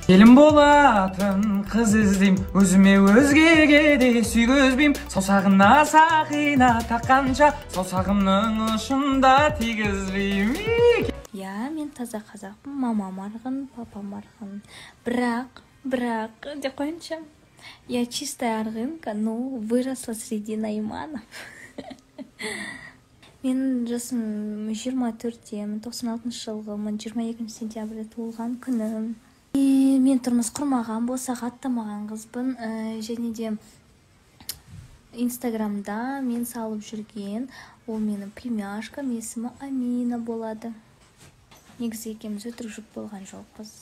Келін болатын қыз іздейм, өзіме өзгеге де сүйгізбейм. Саусағына сақина таққанша, саусағымның ұшында тигізбейм. Я, мен таза қазақпын, мамам арғын, папам арғын. Бірақ, деп қойынша, я чистая арғынка, но выросла среди найманов. Мен жасым 24-те, 96 жылғымын, 22 сентябрьде туылған күнім. Мен тұрмыс құрмаған, болса аттамаған қызбын, және де Инстаграмда мен салып жүрген, ол менің племяшкам, есімі Амина болады. Негізі екеуміз өтірік жұп болған жоқпыз.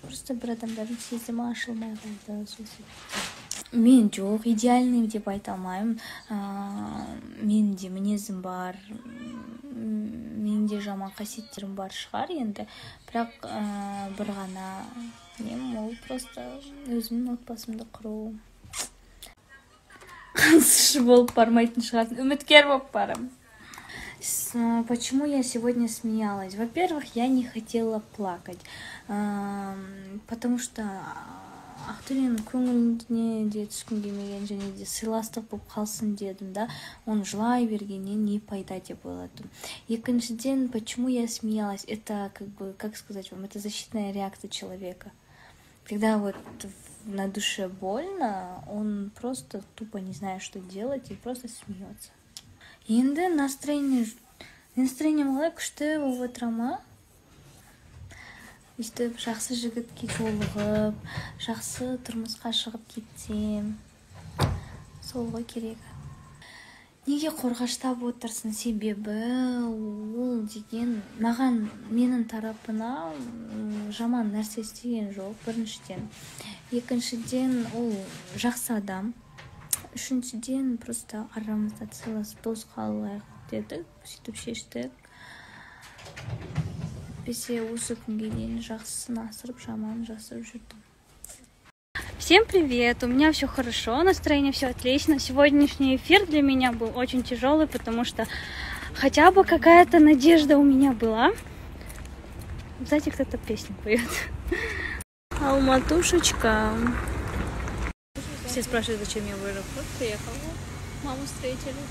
Просто бір адамдардың сезімі ашылмай қалды. Мен жоқ, идеальный деп айта алмаймын. Менде мінезім бар, менде жаман қасиеттерім бар шығар енді. Бірақ бір ғана нем, ол просто өзімнің отбасымды құру. Қансышы болып бармайтын шығарсын, үміткер болып барам. Почему я сегодня смеялась? Во-первых, я не хотела плакать, потому что ақтөбенің көңіліне де түскім келмеген, және де сыйластық болып қалсын дедім, да, оны жылай бергеннен не пайда деп ойладым. Екіншіден, почему я смеялась? Это, как сказать вам, это защитная реакция человека. Когда вот на душе больно, он просто тупо не знает, что делать, и просто смеется. Енді настроением қалай күшті болып отырама? Өйстіп, жақсы жігітке жолығып, жақсы тұрмысқа шығып кетсем, сол ғой керек. Неге қорғаштап отырсын? Себебі ол деген маған менің тарапына жаман нәрсе істеген жоқ, біріншіден. Екіншіден, ол жақсы адам. Үшіншіден, просто арамызда сыйласып дос қалайық дедік, сөйтіп шештік. Бесе осы күнге дейін жақсысын асырып, жаманын жасырып жүрдім. Всем привет! У меня все хорошо, настроение все отлично. Сегодняшний эфир для меня был очень тяжелый, потому что хотя бы какая-то надежда у меня была. Знаете, кто-то песню поет. Алматушечка. Все спрашивают, зачем я в аэропорт приехала. Маму встретили.